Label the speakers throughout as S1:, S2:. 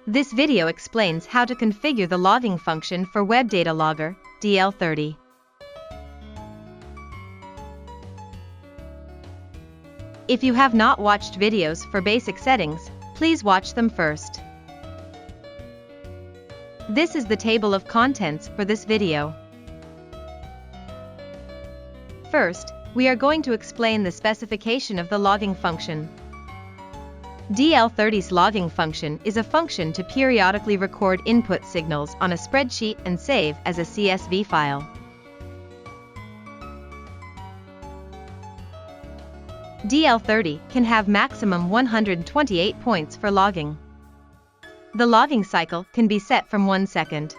S1: This video explains how to configure the logging function for Web Data Logger, DL30. If you have not watched videos for basic settings, please watch them first. This is the table of contents for this video. First, we are going to explain the specification of the logging function. DL30's logging function is a function to periodically record input signals on a spreadsheet and save as a CSV file. DL30 can have maximum 128 points for logging. The logging cycle can be set from 1 second.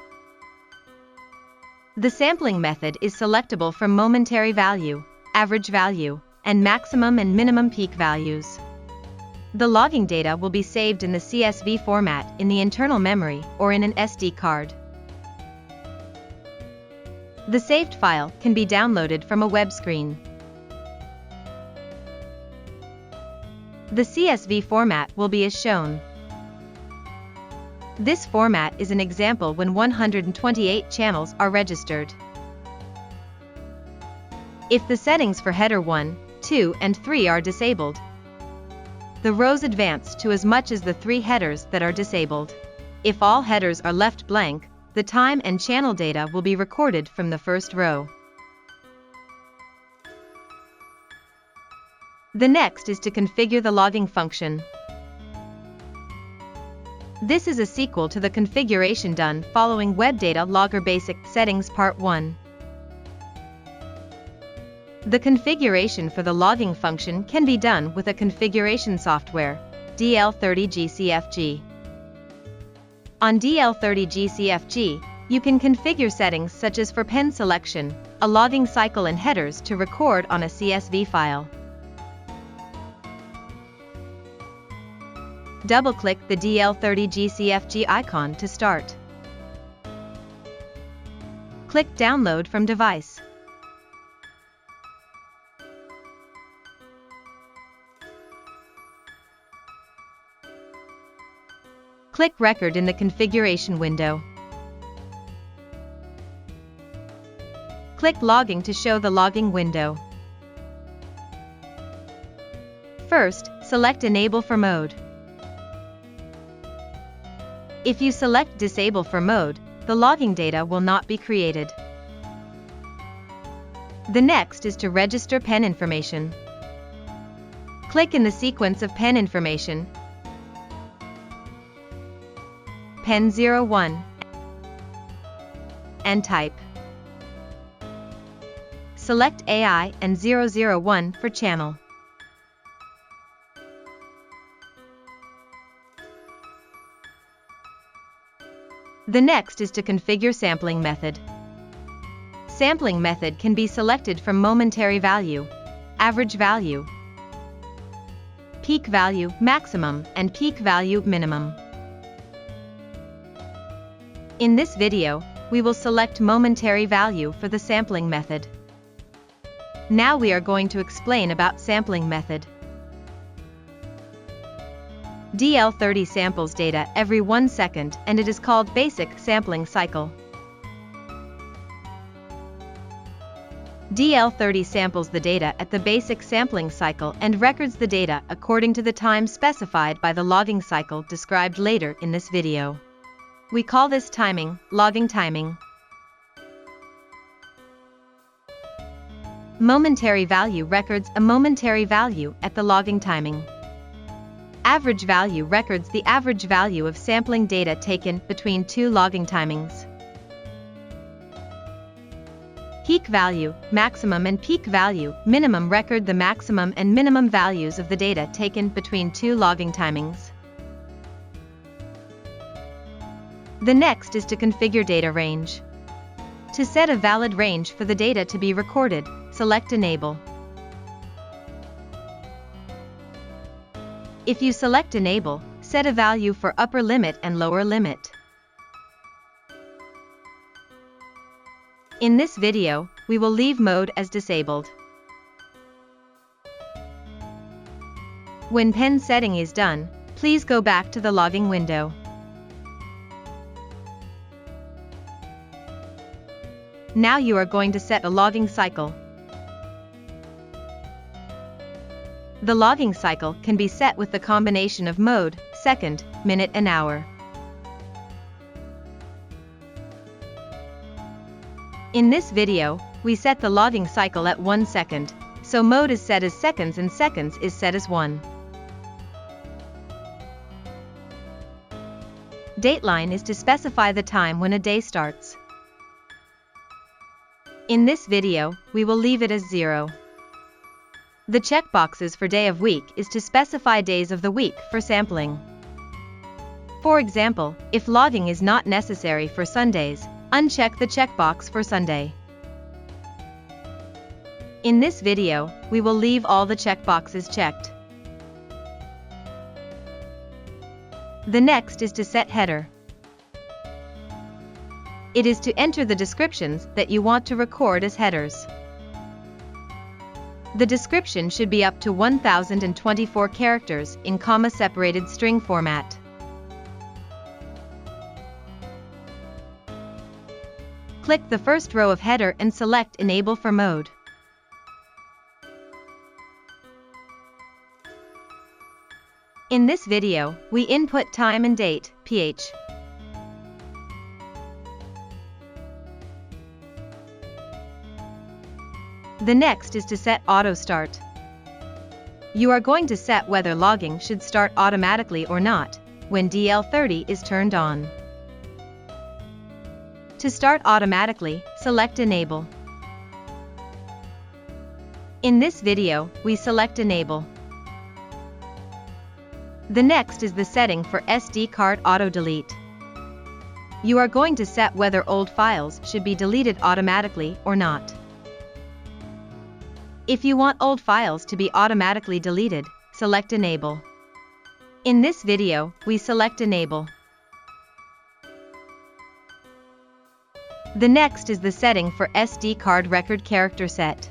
S1: The sampling method is selectable from momentary value, average value, and maximum and minimum peak values. The logging data will be saved in the CSV format in the internal memory or in an SD card. The saved file can be downloaded from a web screen. The CSV format will be as shown. This format is an example when 128 channels are registered. If the settings for header 1, 2, and 3 are disabled, the rows advance to as much as the 3 headers that are disabled. If all headers are left blank, the time and channel data will be recorded from the first row. The next is to configure the logging function. This is a sequel to the configuration done following Web Data Logger Basic Settings Part 1. The configuration for the logging function can be done with a configuration software, DL30 GCFG. On DL30 GCFG, you can configure settings such as for pen selection, a logging cycle and headers to record on a CSV file. Double-click the DL30 GCFG icon to start. Click Download from Device. Click Record in the configuration window. Click Logging to show the logging window. First, select Enable for Mode. If you select Disable for Mode, the logging data will not be created. The next is to register pen information. Click in the sequence of pen information, Pen 01, and type. Select AI and 001 for channel. The next is to configure sampling method. Sampling method can be selected from momentary value, average value, peak value maximum, and peak value minimum. In this video, we will select momentary value for the sampling method. Now we are going to explain about sampling method. DL30 samples data every 1 second and it is called basic sampling cycle. DL30 samples the data at the basic sampling cycle and records the data according to the time specified by the logging cycle described later in this video. We call this timing, logging timing. Momentary value records a momentary value at the logging timing. Average value records the average value of sampling data taken between 2 logging timings. Peak value, maximum and peak value, minimum record the maximum and minimum values of the data taken between 2 logging timings. The next is to configure data range. To set a valid range for the data to be recorded, select Enable. If you select Enable, set a value for upper limit and lower limit. In this video, we will leave mode as disabled. When pen setting is done, please go back to the logging window. Now you are going to set a logging cycle. The logging cycle can be set with the combination of mode, second, minute and hour. In this video, we set the logging cycle at 1 second, so mode is set as seconds and seconds is set as 1. Dateline is to specify the time when a day starts. In this video, we will leave it as 0. The checkboxes for day of week is to specify days of the week for sampling. For example, if logging is not necessary for Sundays, uncheck the checkbox for Sunday. In this video, we will leave all the checkboxes checked. The next is to set header. It is to enter the descriptions that you want to record as headers. The description should be up to 1024 characters in comma-separated string format. Click the first row of header and select Enable for mode. In this video, we input time and date, ph. The next is to set auto start. You are going to set whether logging should start automatically or not when DL30 is turned on. To start automatically, select Enable. In this video, we select Enable. The next is the setting for SD card auto delete. You are going to set whether old files should be deleted automatically or not. If you want old files to be automatically deleted, select Enable. In this video, we select Enable. The next is the setting for SD card record character set.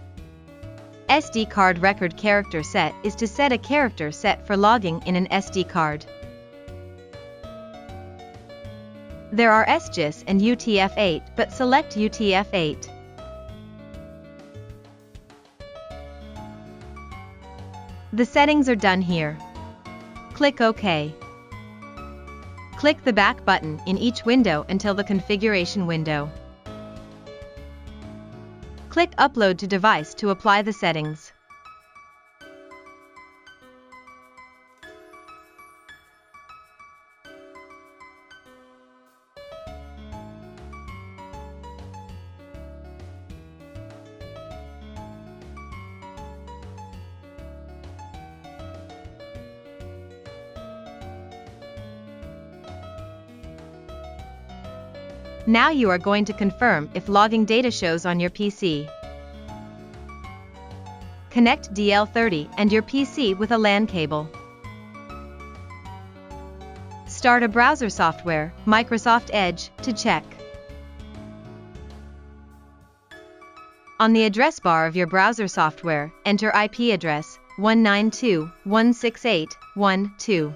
S1: SD card record character set is to set a character set for logging in an SD card. There are SGIS and UTF-8, but select UTF-8. The settings are done here. Click OK. Click the back button in each window until the configuration window. Click Upload to Device to apply the settings. Now you are going to confirm if logging data shows on your PC. Connect DL30 and your PC with a LAN cable. Start a browser software, Microsoft Edge, to check. On the address bar of your browser software, enter IP address 192.168.1.2.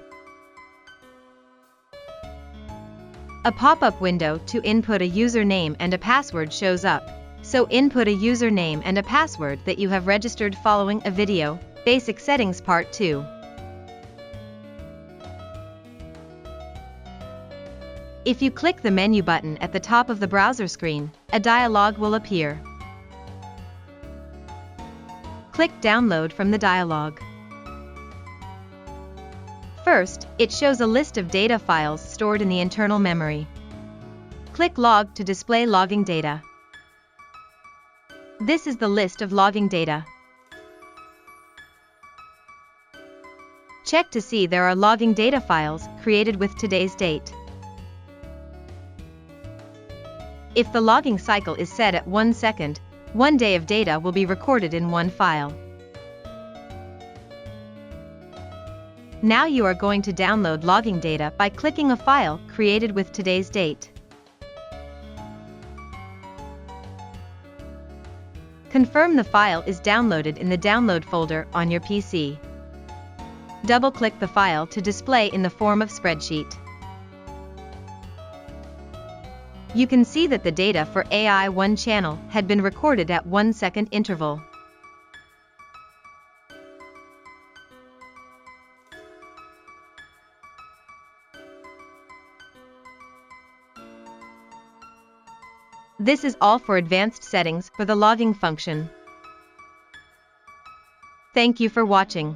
S1: A pop-up window to input a username and a password shows up, so input a username and a password that you have registered following a video, Basic Settings Part 2. If you click the menu button at the top of the browser screen, a dialog will appear. Click Download from the dialog. First, it shows a list of data files stored in the internal memory. Click Log to display logging data. This is the list of logging data. Check to see there are logging data files created with today's date. If the logging cycle is set at 1 second, 1 day of data will be recorded in one file. Now you are going to download logging data by clicking a file created with today's date. Confirm the file is downloaded in the download folder on your PC. Double-click the file to display in the form of spreadsheet. You can see that the data for AI1 channel had been recorded at 1 second interval. This is all for advanced settings for the logging function. Thank you for watching.